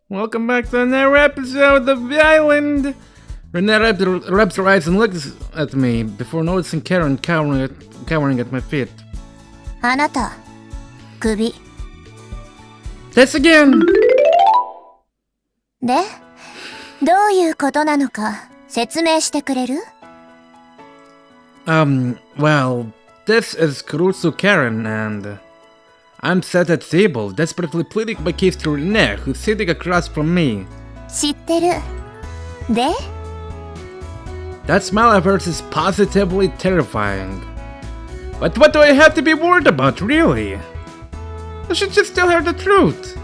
Welcome back to another episode of The Island! Rinne rubs her eyes and looks at me before noticing Karen cowering at my feet. あなた、首。This again! で、どういうことなのか説明してくれる？ Well, this is Kurusu Karen and I'm sat at table, desperately pleading my case to Rinne, who's sitting across from me. 知ってる。で？ That smile of hers is positively terrifying. But what do I have to be worried about, really? I should just tell her the truth.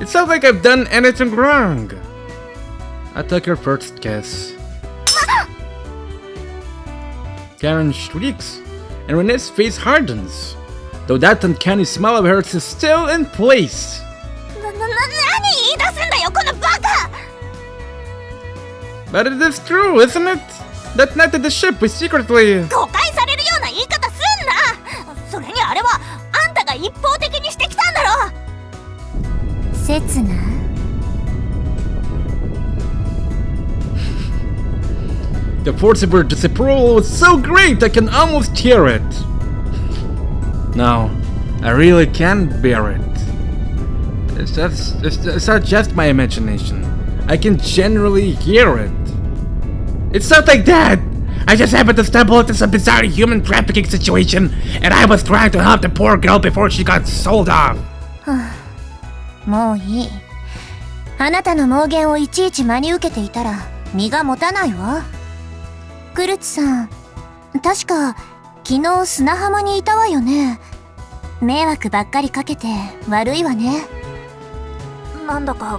It's not like I've done anything wrong. I took her first kiss. Karen shrieks, and Rinne's face hardens, though that uncanny smile of hers is still in place. 何言い出すんだよ、このバカ！ But it is true, isn't it? That night at the ship we secretly... 誤解されるような言い方すんな！それにあれはあんたが一方的にしてきたんだろ！せつな。The force of her disapproval was so great I can almost hear it. No, I really can't bear it. It's not just my imagination. I can generally hear it. It's not like that! I just happened to stumble into some bizarre human trafficking situation, and I was trying to help the poor girl before she got sold off. もういい。あなたの妄言をいちいち真に受けていたら身が持たないわ。クルツさん、確か昨日砂浜にいたわよね。迷惑ばっかりかけて悪いわね。なんだか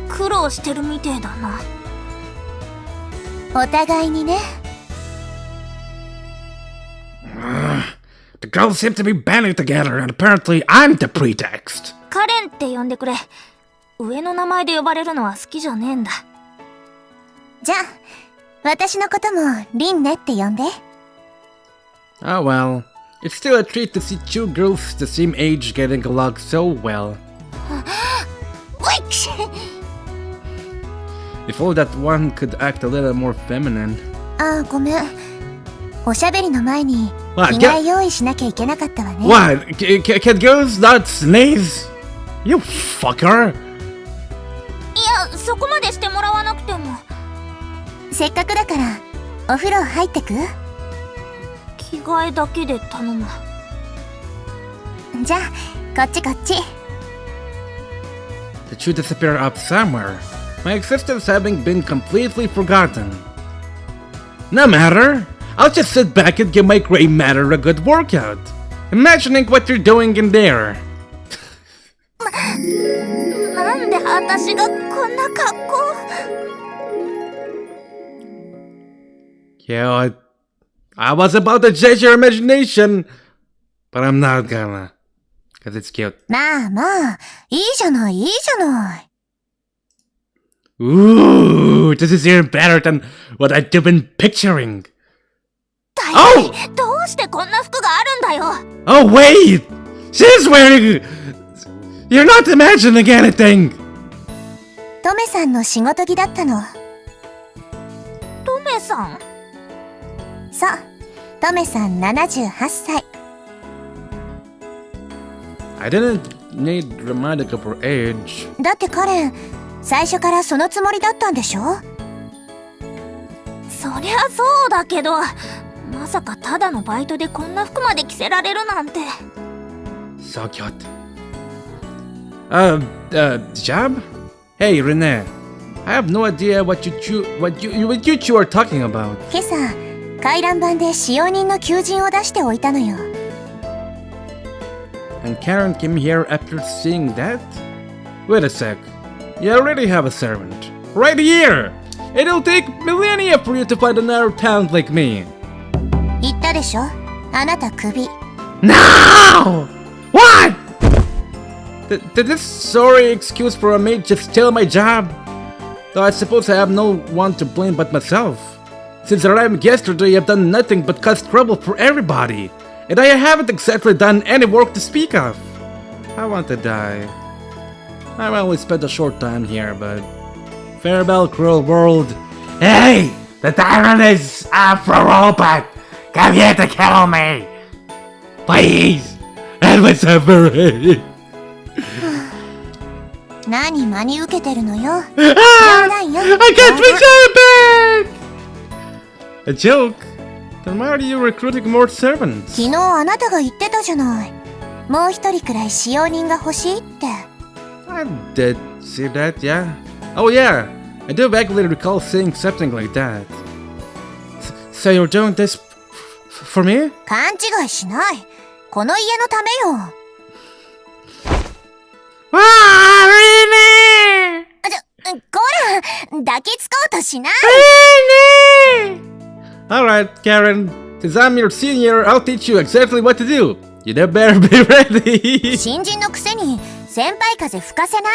苦労してるみてえだな。お互いにね。The girls seem to be banding together, and apparently I'm the pretext. カレンって呼んでくれ。上の名前で呼ばれるのは好きじゃねえんだ。じゃあ、私のこともリンネって呼んで。Oh well, it's still a treat to see two girls the same age getting along so well. If only that one could act a little more feminine. あ、ごめん。おしゃべりの前に着替え用意しなきゃいけなかったわね。What? Can girls not sneeze? You fucker! いや、そこまでしてもらわなくても。せっかくだからお風呂入ってく？着替えだけで頼む。じゃあ、こっちこっち。Did you disappear up somewhere? My existence having been completely forgotten. No matter. I'll just sit back and give my gray matter a good workout. Imagining what you're doing in there. なんで私がこんな格好？ Yeah, I was about to judge your imagination, but I'm not gonna, cause it's cute. まあまあ、いいじゃないいいじゃない。Ooh, this is even better than what I'd been picturing. 大体どうしてこんな服があるんだよ。Oh wait, she's wearing. You're not imagining anything. トメさんの仕事着だったの。トメさん？そう、トメさん78歳。I didn't need reminding of her age. だってカレン、最初からそのつもりだったんでしょ？そりゃそうだけど、まさかただのバイトでこんな服まで着せられるなんて。So cute. Job? Hey, Rinne. I have no idea what you two are talking about. 今朝、回覧板で使用人の求人を出しておいたのよ。And Karen came here after seeing that? Wait a sec. You already have a servant. Right here! It'll take millennia for you to find another talent like me. 言ったでしょ？あなたクビ。No! What? Did this sorry excuse for a maid just steal my job? Though I suppose I have no one to blame but myself. Since arriving yesterday, I've done nothing but cause trouble for everybody. And I haven't exactly done any work to speak of. I want to die. I've only spent a short time here, but... Farewell, cruel world. Hey! The tyrant is Prrrrp! Come here to kill me! Please! And we separate! 何真に受けてるのよ。 I can't reach back! A joke? Then why are you recruiting more servants? 昨日あなたが言ってたじゃない。もう一人くらい使用人が欲しいって。I did see that, yeah. Oh yeah, I do vaguely recall saying something like that. So you're doing this for me? 勘違いしない。この家のためよ。Rinne! こら、抱きつこうとしない。Alright, Karen. Since I'm your senior, I'll teach you exactly what to do. You better be ready. 新人のくせに先輩風吹かせない。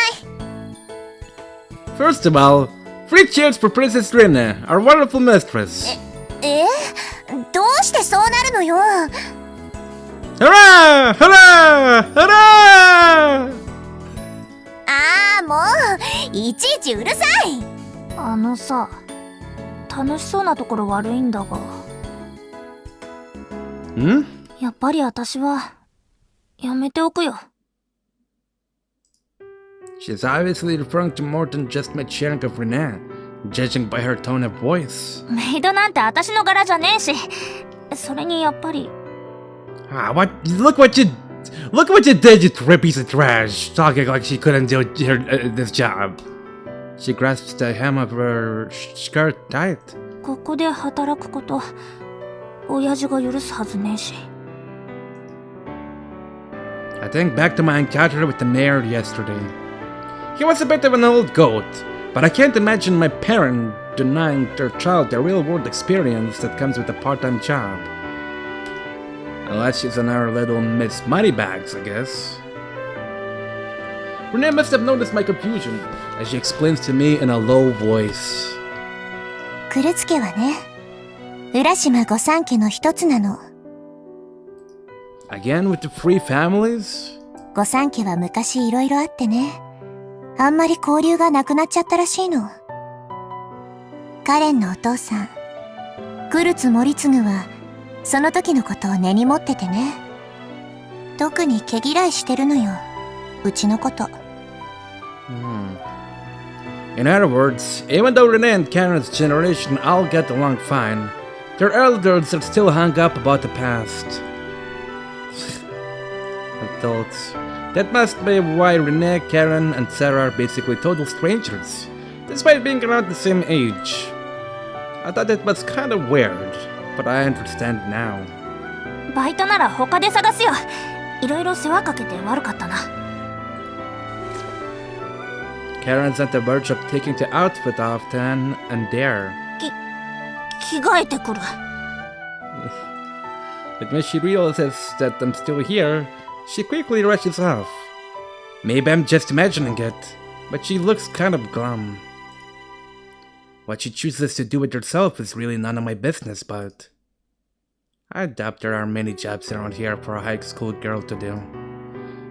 First of all, 3 cheers for Princess Rinne, our wonderful mistress. どうしてそうなるのよ。Hurrah! Hurrah! Hurrah! ああ、もういちいちうるさい。あのさ、楽しそうなところ悪いんだが。Hmm? やっぱり私はやめておくよ。She's obviously referring to more than just my cheering of Rinne, judging by her tone of voice. メイドなんて私の柄じゃねえし、それにやっぱり。What? Look what you did, you piece of trash! Talking like she couldn't do this job. She grasped the hem of her skirt tight. ここで働くこと、親父が許すはずねえし。I think back to my encounter with the mayor yesterday. He was a bit of an old goat, but I can't imagine my parent denying their child the real-world experience that comes with a part-time job. Unless she's on our little Miss Moneybags, I guess. Rinne must have noticed my confusion, as she explains to me in a low voice. クルツ家はね、浦島御三家の一つなの。Again with the three families? 御三家は昔いろいろあってね、あんまり交流がなくなっちゃったらしいの。カレンのお父さん、クルツ森次は、その時のことを根に持っててね。特に毛嫌いしてるのよ、うちのこと。In other words, even though Rinne and Karen's generation all get along fine, their elders are still hung up about the past. Adults. That must be why Rinne, Karen, and Sara are basically total strangers, despite being around the same age. I thought it was kind of weird, but I understand now. バイトなら他で探すよ。いろいろ世話かけて悪かったな。Karen's on the verge of taking the outfit off then and there. 着替えてくる。But when she realizes that I'm still here, she quickly rushes off. Maybe I'm just imagining it, but she looks kind of glum. What she chooses to do with herself is really none of my business, but I doubt there are many jobs around here for a high school girl to do.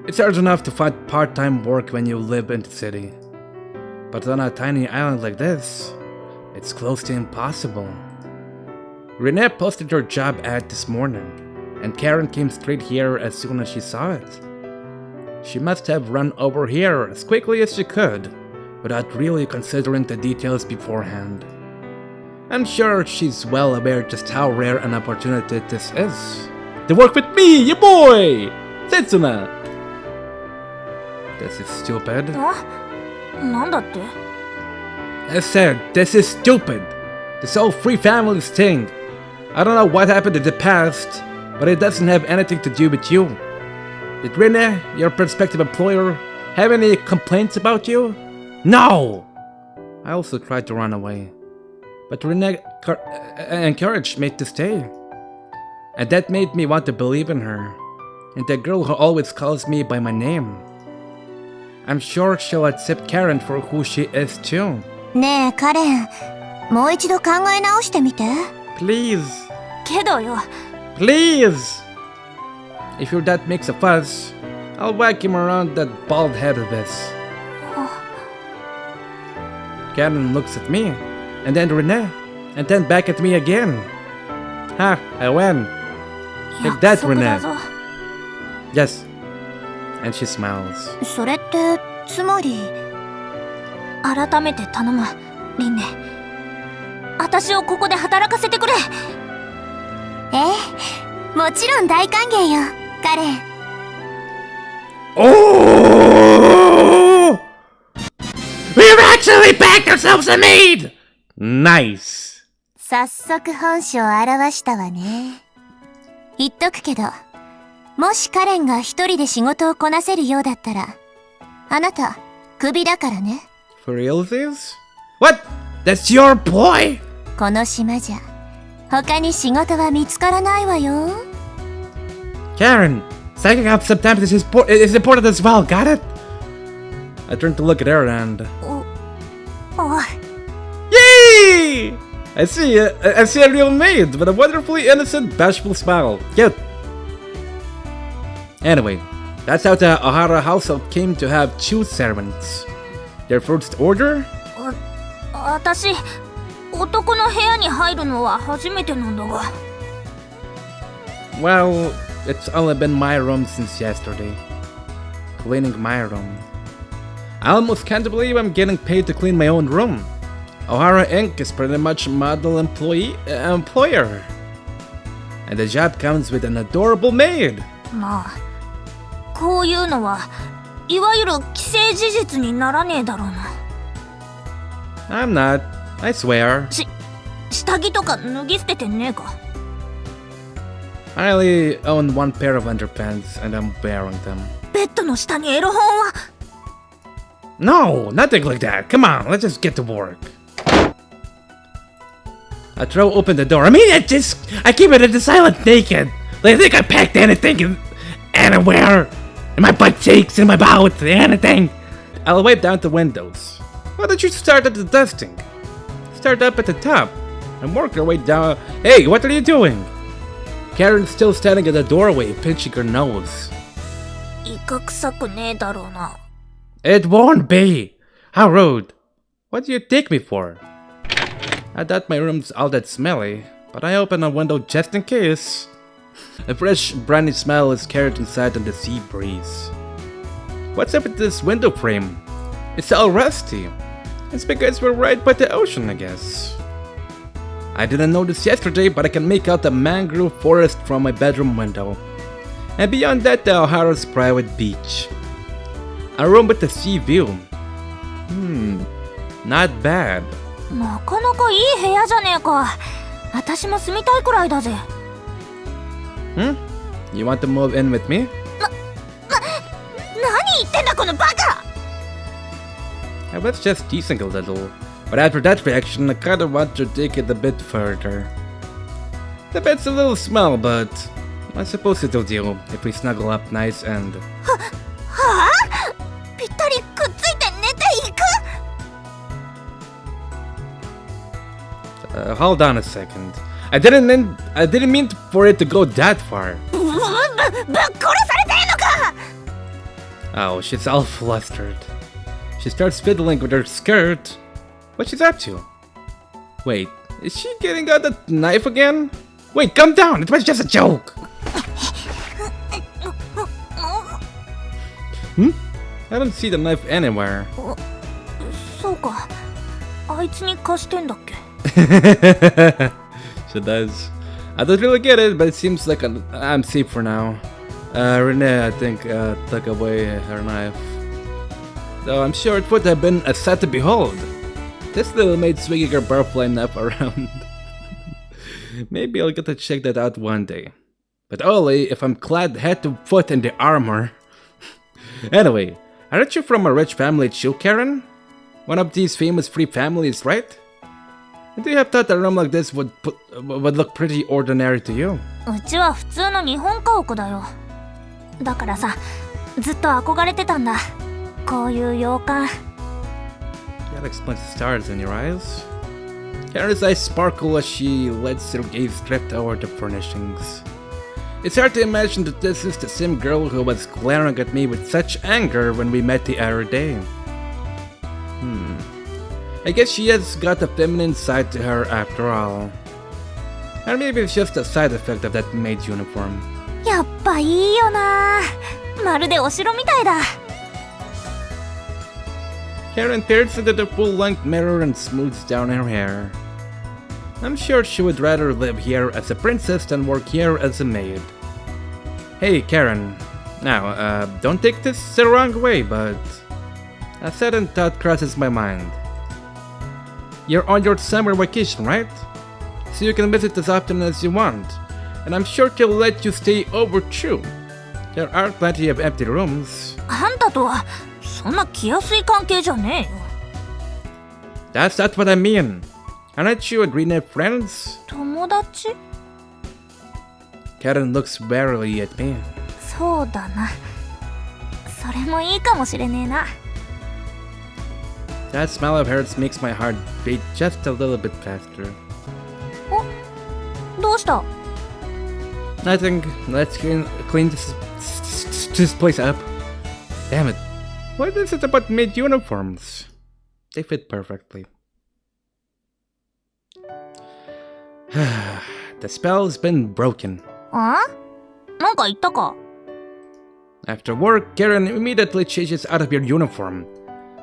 It's hard enough to find part-time work when you live in the city. But on a tiny island like this, it's close to impossible. Rinne posted her job ad this morning, and Karen came straight here as soon as she saw it. She must have run over here as quickly as she could, without really considering the details beforehand. I'm sure she's well aware just how rare an opportunity this is. To work with me, your boy! Setsuna! This is stupid. なんだって？ I said, this is stupid! This whole three families thing. I don't know what happened in the past, but it doesn't have anything to do with you. Did Rinne, your prospective employer, have any complaints about you? No! I also tried to run away, but Rinne encouraged me to stay. And that made me want to believe in her, and the girl who always calls me by my name. I'm sure she'll accept Karen for who she is too. ねえカレン、もう一度考え直してみて。Please. けどよ。Please! If your dad makes a fuss, I'll whack him around that bald head of his. Karen looks at me, and then Rinne, and then back at me again. Ha, I win. Take that, 約束だ Rinne. ぞ。 Yes. And she smiles. それってつまり改めて頼む、リンネ。私をここで働かせてくれ。ええ、もちろん大歓迎よ、カレン。 Oh! We've actually backed ourselves a maid! Nice. 早速本性を表したわね。言っとくけど、もしカレンが一人で仕事をこなせるようだったら、あなた、クビだからね。For realsies? What? That's your boy? この島じゃ、他に仕事は見つからないわよ。Karen, psychic up sometimes is important as well, got it? I turned to look at her and... おい。 Yay! I see a real maid with a wonderfully innocent, bashful smile. Cute. Anyway, that's how the Ohara household came to have two servants. Their first order? 私、男の部屋に入るのは初めてなんだが。Well, it's only been my room since yesterday. Cleaning my room. I almost can't believe I'm getting paid to clean my own room. Ohara Inc. is pretty much a model employer. And the job comes with an adorable maid. まあ、こういうのはいわゆる既成事実にならねえだろうな。 I'm not, I swear. 下着とか脱ぎ捨ててねえか。 I only own one pair of underpants and I'm wearing them. ベッドの下にエロ本は。 No, nothing like that. Come on, let's just get to work. I throw open the door. I mean, I keep it in the silent naked. They think I packed anything anywhere. In my butt cheeks, in my mouth, anything. I'll wipe down the windows. Why don't you start at the dusting? Start up at the top and work your way down. Hey, what are you doing? Karen's still standing at the doorway, pinching her nose. イカ臭くねえだろうな。 It won't be! How rude! What do you take me for? I doubt my room's all that smelly, but I open a window just in case. A fresh, briny smell is carried inside on the sea breeze. What's up with this window frame? It's all rusty. It's because we're right by the ocean, I guess. I didn't notice yesterday, but I can make out the mangrove forest from my bedroom window. And beyond that, the Ohara's private beach. A room with a sea view. Not bad. なかなかいい部屋じゃねえか。私も住みたいくらいだぜ。You want to move in with me? 何言ってんだこのバカ。 I was just teasing a little, but after that reaction, I kinda want to take it a bit further. The bed's a little small, but I suppose it'll do if we snuggle up nice and... はあ？ぴったりくっついて寝ていく？ Hold on a second. I didn't mean for it to go that far. ぶっ殺されてんのか！ Oh, she's all flustered. She starts fiddling with her skirt. What's she up to? Wait, is she getting out the knife again? Wait, calm down, it was just a joke! I don't see the knife anywhere. そうか。あいつに貸してんだっけ？ She does. I don't really get it, but it seems like I'm safe for now. Rinne, I think, took away her knife. Though I'm sure it would have been a sight to behold. This little maid swinging her butterfly knife around. Maybe I'll get to check that out one day. But only if I'm clad head to foot in the armor. Anyway, aren't you from a rich family too, Karen? One of these famous free families, right? And do you have thought a room like this would look pretty ordinary to you? うちは普通の日本家屋だよ。だからさ、ずっと憧れてたんだ。こういう洋館。That explains the stars in your eyes. Karen's eyes sparkle as she lets her gaze drift over the furnishings. It's hard to imagine that this is the same girl who was glaring at me with such anger when we met the other day. I guess she has got a feminine side to her after all. Or maybe it's just a side effect of that maid uniform. やっぱいいよな。まるでお城みたいだ。Karen peers into the full-length mirror and smooths down her hair. I'm sure she would rather live here as a princess than work here as a maid. Hey, Karen. Now, don't take this the wrong way, but a sudden thought crosses my mind. You're on your summer vacation, right? So you can visit as often as you want, and I'm sure they'll let you stay over too. There are plenty of empty rooms. あんたとはそんな気安い関係じゃねえよ。 That's not what I mean. Aren't you and Rinne friends? 友達？ Karen looks warily at me. そうだな。それもいいかもしれねえな。 That smell of hers makes my heart beat just a little bit faster. どうした？ Nothing. Let's clean this place up. Damn it. What is it about maid uniforms? They fit perfectly. The spell's been broken. あ？なんか言ったか？ After work, Karen immediately changes out of her uniform.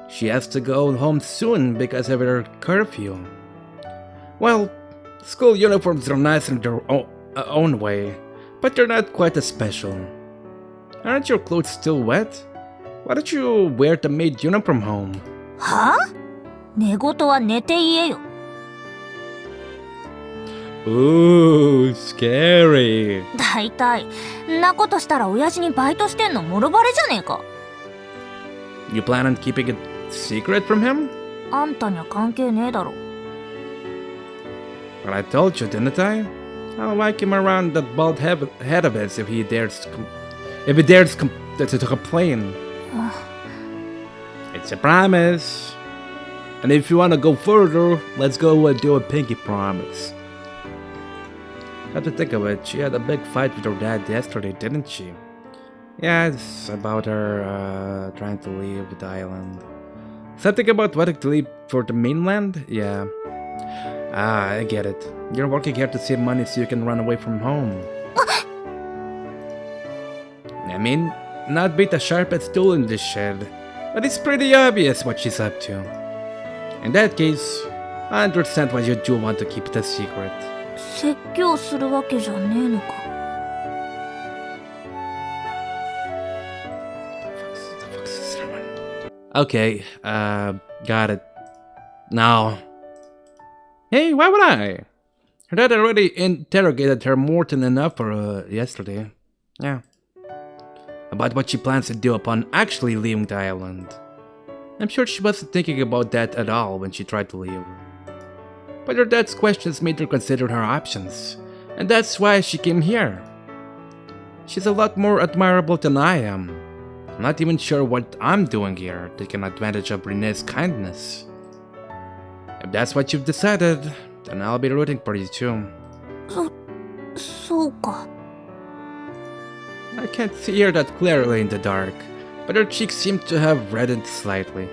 She has to go home soon because of her curfew. Well, school uniforms are nice in their own way, but they're not quite as special. Aren't your clothes still wet? Why don't you wear the maid uniform home? は？寝言は寝て言えよ。 Ooh, scary. だいたいんなことしたら親父にバイトしてんのもろバレじゃねえか。 You plan on keeping it secret from him? あんたには関係ねえだろ。 But I told you, didn't I? I'll whack him around that bald head of his if he dares to complain. It's a promise. And if you want to go further, let's go and do a pinky promise. Have to think of it, she had a big fight with her dad yesterday, didn't she? Yeah, it's about her trying to leave the island. Something about wanting to leave for the mainland? Yeah. Ah, I get it. You're working here to save money so you can run away from home. I mean, not be the sharpest tool in this shed, but it's pretty obvious what she's up to. In that case, I understand why you do want to keep it a secret. 説教するわけじゃねえのか。 Okay, got it. Now. Hey, why would I? Her dad already interrogated her more than enough for yesterday. Yeah. About what she plans to do upon actually leaving the island. I'm sure she wasn't thinking about that at all when she tried to leave. But her dad's questions made her consider her options, and that's why she came here. She's a lot more admirable than I am. I'm not even sure what I'm doing here, taking advantage of Rinne's kindness. If that's what you've decided, then I'll be rooting for you too. そうか。 I can't see her that clearly in the dark, but her cheeks seem to have reddened slightly.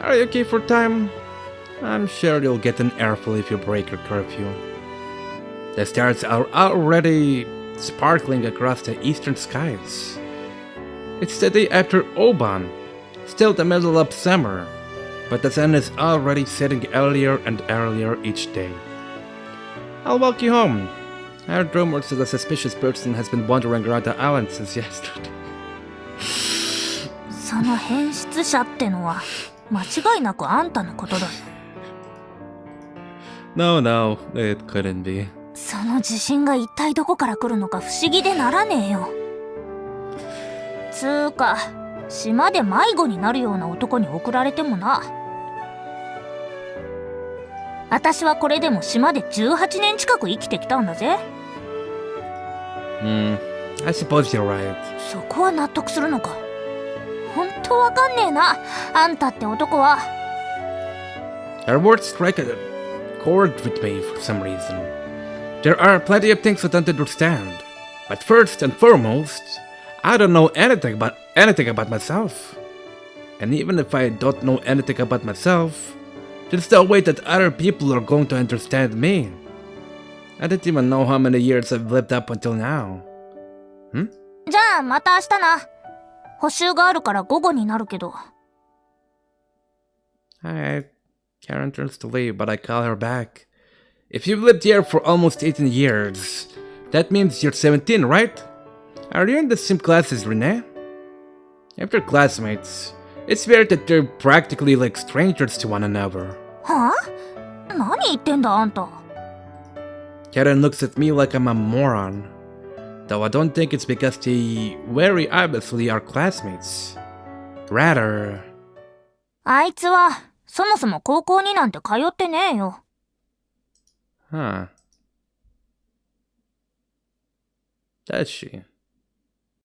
Are you okay for time? I'm sure you'll get an airful if you break your curfew. The stars are already sparkling across the eastern skies. It's the day after Oban, still the middle of summer, but the sun is already setting earlier and earlier each day. I'll walk you home. I heard rumors that a suspicious person has been wandering around the island since yesterday. その変質者ってのは間違いなくあんたのことだよ。 No, it couldn't be. その自信が一体どこから来るのか不思議でならねえよ。つーか、島で迷子になるような男に送られてもな。私はこれでも島で18年近く生きてきたんだぜ。I suppose you're right. そこは納得するのか。ほんとわかんねえな、あんたって男は。Her words strike a chord with me for some reason. There are plenty of things I don't understand, but first and foremost, I don't know anything about myself. And even if I don't know anything about myself, there's no way that other people are going to understand me. I don't even know how many years I've lived up until now. じゃあまた明日な。補習があるから午後になるけど。Alright. Karen turns to leave, but I call her back. If you've lived here for almost 18 years, that means you're 17, right? Are you in the same class as Rinne? If they're classmates, it's weird that they're practically like strangers to one another. はあ？何言ってんだあんた。Karen looks at me like I'm a moron. Though I don't think it's because they very obviously are classmates. Rather... あいつはそもそも高校になんて通ってねえよ。Huh. Does she?